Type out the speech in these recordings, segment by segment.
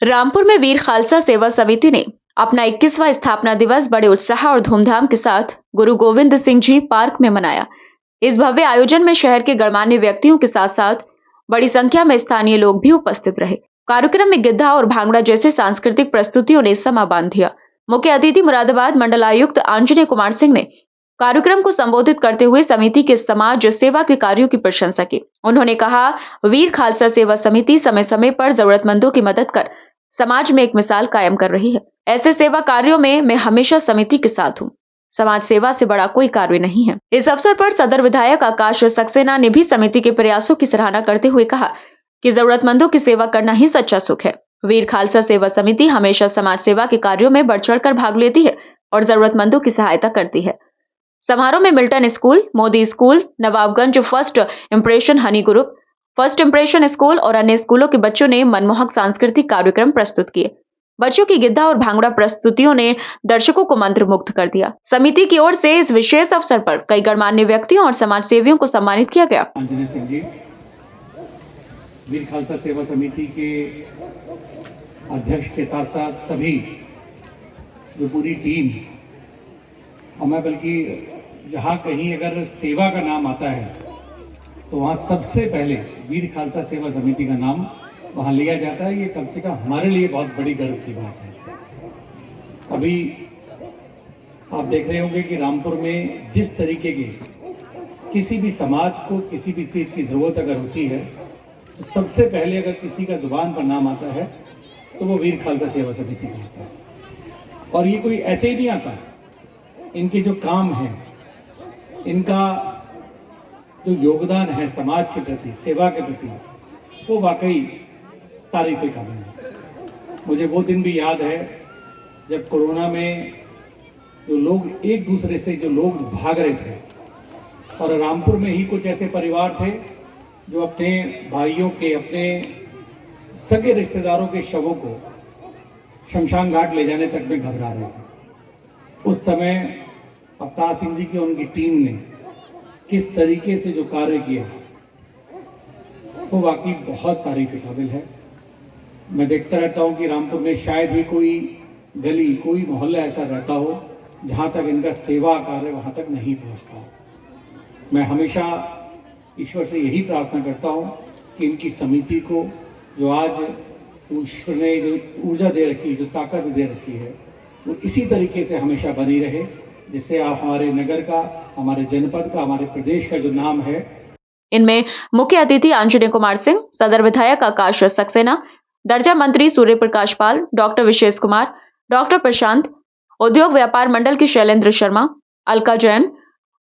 रामपुर में वीर खालसा सेवा समिति ने अपना 21वां स्थापना दिवस बड़े उत्साह और धूमधाम के साथ गुरु गोविंद सिंह जी पार्क में मनाया। इस भव्य आयोजन में शहर के गणमान्य व्यक्तियों के साथ साथ बड़ी संख्या में स्थानीय लोग भी उपस्थित रहे। कार्यक्रम में गिद्धा और भांगड़ा जैसे सांस्कृतिक प्रस्तुतियों ने समा बांध दिया। मुख्य अतिथि मुरादाबाद मंडलायुक्त आंजनेय कुमार सिंह ने कार्यक्रम को संबोधित करते हुए समिति के समाज सेवा के कार्यों की प्रशंसा की। उन्होंने कहा, वीर खालसा सेवा समिति समय समय पर जरूरतमंदों की मदद कर समाज में एक मिसाल कायम कर रही है। ऐसे सेवा कार्यों में मैं हमेशा समिति के साथ हूँ। समाज सेवा से बड़ा कोई कार्य नहीं है। इस अवसर पर सदर विधायक आकाश सक्सेना ने भी समिति के प्रयासों की सराहना करते हुए कहा कि जरूरतमंदों की सेवा करना ही सच्चा सुख है। वीर खालसा सेवा समिति हमेशा समाज सेवा के कार्यों में बढ़ चढ़ कर भाग लेती है और जरूरतमंदों की सहायता करती है। समारोह में Milton school, Modi school, Nawabganj first impression Honey group, first impression school और अन्य स्कूलों के बच्चों ने मनमोहक सांस्कृतिक कार्यक्रम प्रस्तुत किए। बच्चों की गिद्धा और भांगड़ा प्रस्तुतियों ने दर्शकों को मंत्रमुग्ध कर दिया। समिति की ओर से इस विशेष अवसर पर कई गणमान्य व्यक्तियों और समाज सेवियों को सम्मानित किया गया। आंजनेय सिंह जी वीर खालसा सेवा समिति के अध्यक्ष के साथ साथ सभी जो पूरी टीम, और मैं बल्कि जहाँ कहीं अगर सेवा का नाम आता है तो वहाँ सबसे पहले वीर खालसा सेवा समिति का नाम वहाँ लिया जाता है। ये कम से कम हमारे लिए बहुत बड़ी गर्व की बात है। अभी आप देख रहे होंगे कि रामपुर में जिस तरीके के किसी भी समाज को किसी भी चीज़ की ज़रूरत अगर होती है तो सबसे पहले अगर किसी का जुबान पर नाम आता है तो वो वीर खालसा सेवा समिति का आता है। और ये कोई ऐसे ही नहीं आता। इनके जो काम है, इनका जो योगदान है समाज के प्रति, सेवा के प्रति, वो वाकई तारीफ़ काबिल है। मुझे वो दिन भी याद है जब कोरोना में जो लोग एक दूसरे से जो लोग भाग रहे थे, और रामपुर में ही कुछ ऐसे परिवार थे जो अपने भाइयों के, अपने सगे रिश्तेदारों के शवों को शमशान घाट ले जाने तक में घबरा रहे थे। उस समय अवतार सिंह जी की उनकी टीम ने किस तरीके से जो कार्य किया वो वाकई बहुत तारीफ काबिल है। मैं देखता रहता हूँ कि रामपुर में शायद ही कोई गली, कोई मोहल्ला ऐसा रहता हो जहाँ तक इनका सेवा कार्य वहाँ तक नहीं पहुँचता। मैं हमेशा ईश्वर से यही प्रार्थना करता हूँ कि इनकी समिति को जो आज ईश्वर ने जो ऊर्जा दे रखी है, जो ताकत दे रखी है, वो इसी तरीके से हमेशा बनी रहे, जिससे आप हमारे नगर का, हमारे जनपद का, हमारे प्रदेश का जो नाम है। इनमें मुख्य अतिथि आंजनेय कुमार सिंह, सदर विधायक आकाश सक्सेना, दर्जा मंत्री सूर्य प्रकाश पाल, डॉक्टर विशेष कुमार, डॉक्टर प्रशांत, उद्योग व्यापार मंडल के शैलेंद्र शर्मा, अलका जैन,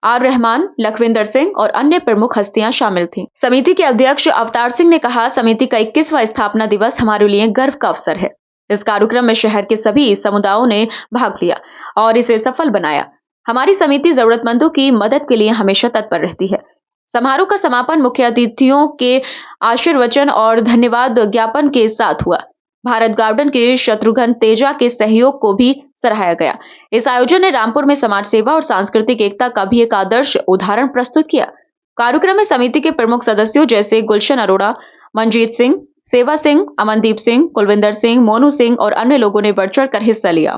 आर रहमान, लखविंदर सिंह और अन्य प्रमुख हस्तियां शामिल थीं। समिति के अध्यक्ष अवतार सिंह ने कहा, समिति का 21वां स्थापना दिवस हमारे लिए गर्व का अवसर है। इस कार्यक्रम में शहर के सभी समुदायों ने भाग लिया और इसे सफल बनाया। हमारी समिति जरूरतमंदों की मदद के लिए हमेशा तत्पर रहती है। समारोह का समापन मुख्य अतिथियों के आशीर्वचन और धन्यवाद ज्ञापन के साथ हुआ। भारत गार्डन के शत्रुघ्न तेजा के सहयोग को भी सराहाया गया। इस आयोजन ने रामपुर में समाज सेवा और सांस्कृतिक एकता का भी एक आदर्श उदाहरण प्रस्तुत किया। कार्यक्रम में समिति के प्रमुख सदस्यों जैसे गुलशन अरोड़ा, मंजीत सिंह, सेवा सिंह, अमनदीप सिंह, कुलविंदर सिंह, मोनू सिंह और अन्य लोगों ने बढ़ चढ़ कर हिस्सा लिया।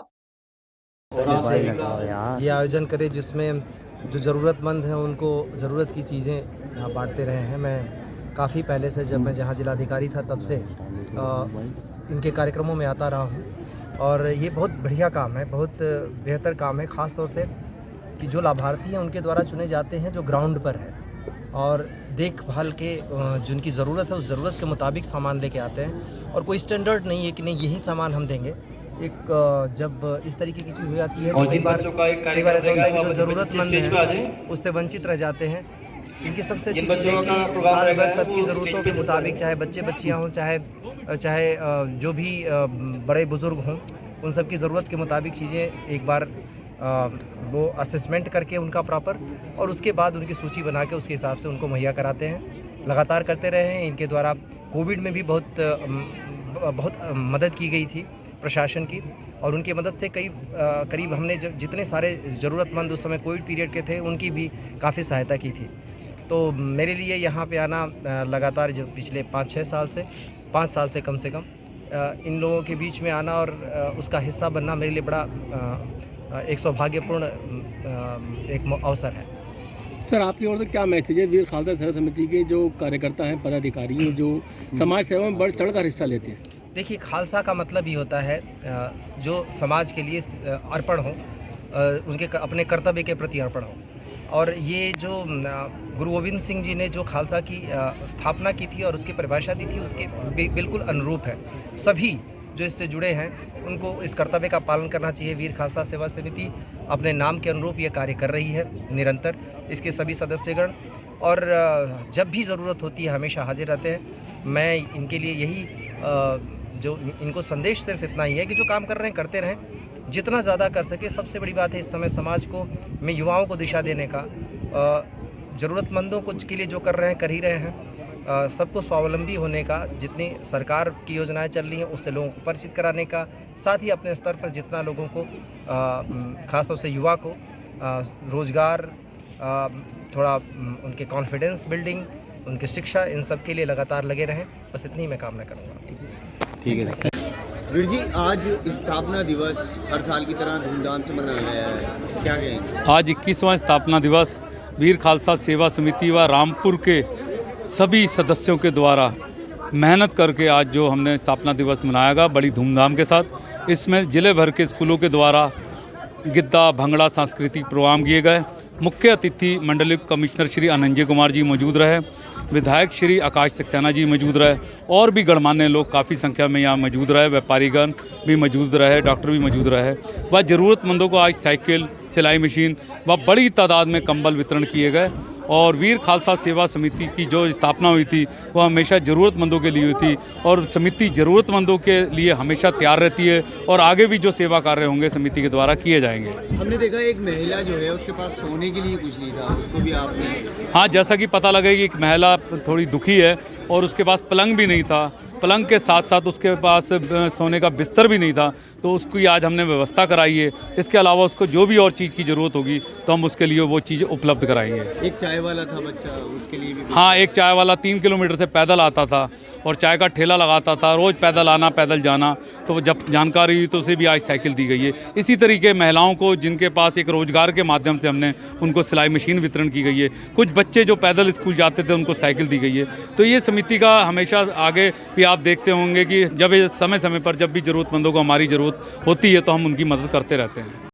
ये आयोजन करे जिसमें जो ज़रूरतमंद हैं उनको ज़रूरत की चीज़ें यहाँ बांटते रहे हैं। मैं काफ़ी पहले से, जब मैं जहाँ जिलाधिकारी था तब से इनके कार्यक्रमों में आता रहा हूँ और ये बहुत बढ़िया काम है, बहुत बेहतर काम है। ख़ास तौर से कि जो लाभार्थी हैं उनके द्वारा चुने जाते हैं जो ग्राउंड पर है और देखभाल के जिनकी ज़रूरत है उस ज़रूरत के मुताबिक सामान लेके आते हैं। और कोई स्टैंडर्ड नहीं है कि नहीं यही सामान हम देंगे। एक जब इस तरीके की चीज़ हो जाती है तो कई बार ऐसा होता है कि जो ज़रूरतमंद हैं उससे वंचित रह जाते हैं। इनकी सबसे अच्छी चीज़ है कि साल भर सबकी ज़रूरतों के मुताबिक, चाहे बच्चे बच्चियाँ हों, चाहे जो भी बड़े बुज़ुर्ग हों, उन सब की ज़रूरत के मुताबिक चीज़ें एक बार वो असेसमेंट करके उनका प्रॉपर, और उसके बाद उनकी सूची बना के उसके हिसाब से उनको मुहैया कराते हैं। लगातार करते रहे हैं। इनके द्वारा कोविड में भी बहुत मदद की गई थी प्रशासन की, और उनकी मदद से करीब हमने जितने सारे ज़रूरतमंद उस समय कोविड पीरियड के थे उनकी भी काफ़ी सहायता की थी। तो मेरे लिए यहाँ पे आना लगातार जो पिछले 5 साल से कम से कम इन लोगों के बीच में आना और उसका हिस्सा बनना मेरे लिए बड़ा एक सौभाग्यपूर्ण एक अवसर है। सर, आपकी ओर से क्या मैसेज है वीर खालसा सेवा समिति के जो कार्यकर्ता हैं, पदाधिकारी हैं, जो समाज सेवा में बढ़ चढ़ कर हिस्सा लेते हैं? देखिए, खालसा का मतलब ही होता है जो समाज के लिए अर्पण हो, उनके अपने कर्तव्य के प्रति अर्पण हो। और ये जो गुरु गोविंद सिंह जी ने जो खालसा की स्थापना की थी और उसकी परिभाषा दी थी, उसके बिल्कुल अनुरूप है। सभी जो इससे जुड़े हैं उनको इस कर्तव्य का पालन करना चाहिए। वीर खालसा सेवा समिति अपने नाम के अनुरूप ये कार्य कर रही है निरंतर, इसके सभी सदस्यगण, और जब भी ज़रूरत होती है हमेशा हाजिर रहते हैं। मैं इनके लिए यही जो इनको संदेश सिर्फ इतना ही है कि जो काम कर रहे हैं करते रहें, जितना ज़्यादा कर सके। सबसे बड़ी बात है इस समय समाज को में युवाओं को दिशा देने का, ज़रूरतमंदों को के लिए जो कर रहे हैं कर ही रहे हैं। सबको स्वावलंबी होने का, जितनी सरकार की योजनाएं चल रही हैं उससे लोगों को परिचित कराने का, साथ ही अपने स्तर पर जितना लोगों को खासतौर से युवा को रोज़गार, थोड़ा उनके कॉन्फिडेंस बिल्डिंग, उनकी शिक्षा, इन सब के लिए लगातार लगे रहें। बस इतनी ही मैं कामना करूँगा। ठीक है। वीर जी, आज स्थापना दिवस हर साल की तरह धूमधाम से मनाया गया है, क्या कहेंगे? आज 21वां स्थापना दिवस वीर खालसा सेवा समिति व रामपुर के सभी सदस्यों के द्वारा मेहनत करके आज जो हमने स्थापना दिवस मनाया गया बड़ी धूमधाम के साथ। इसमें ज़िले भर के स्कूलों के द्वारा गिद्दा भंगड़ा सांस्कृतिक प्रोग्राम किए गए। मुख्य अतिथि मंडलिक कमिश्नर श्री अनंजय कुमार जी मौजूद रहे, विधायक श्री आकाश सक्सेना जी मौजूद रहे, और भी गणमान्य लोग काफ़ी संख्या में यहाँ मौजूद रहे, व्यापारीगण भी मौजूद रहे, डॉक्टर भी मौजूद रहे। व ज़रूरतमंदों को आज साइकिल, सिलाई मशीन व बड़ी तादाद में कंबल वितरण किए गए। और वीर खालसा सेवा समिति की जो स्थापना हुई थी वह हमेशा ज़रूरतमंदों के लिए हुई थी, और समिति ज़रूरतमंदों के लिए हमेशा तैयार रहती है, और आगे भी जो सेवा कार्य होंगे समिति के द्वारा किए जाएंगे। हमने देखा एक महिला जो है उसके पास सोने के लिए कुछ नहीं था, उसको भी आपने? हाँ, जैसा कि पता लगे कि एक महिला थोड़ी दुखी है और उसके पास पलंग भी नहीं था, पलंग के साथ साथ उसके पास सोने का बिस्तर भी नहीं था, तो उसकी आज हमने व्यवस्था कराई है। इसके अलावा उसको जो भी और चीज़ की ज़रूरत होगी तो हम उसके लिए वो चीज़ उपलब्ध कराएंगे। एक चाय वाला था बच्चा, उसके लिए भी? हाँ, एक चाय वाला 3 किलोमीटर से पैदल आता था और चाय का ठेला लगाता था, रोज़ पैदल आना पैदल जाना, तो जब जानकारी हुई तो उसे भी आज साइकिल दी गई है। इसी तरीके महिलाओं को जिनके पास एक रोज़गार के माध्यम से हमने उनको सिलाई मशीन वितरण की गई है। कुछ बच्चे जो पैदल स्कूल जाते थे उनको साइकिल दी गई है। तो ये समिति का हमेशा आगे भी आप देखते होंगे कि जब समय समय पर जब भी ज़रूरतमंदों को हमारी ज़रूरत होती है तो हम उनकी मदद करते रहते हैं।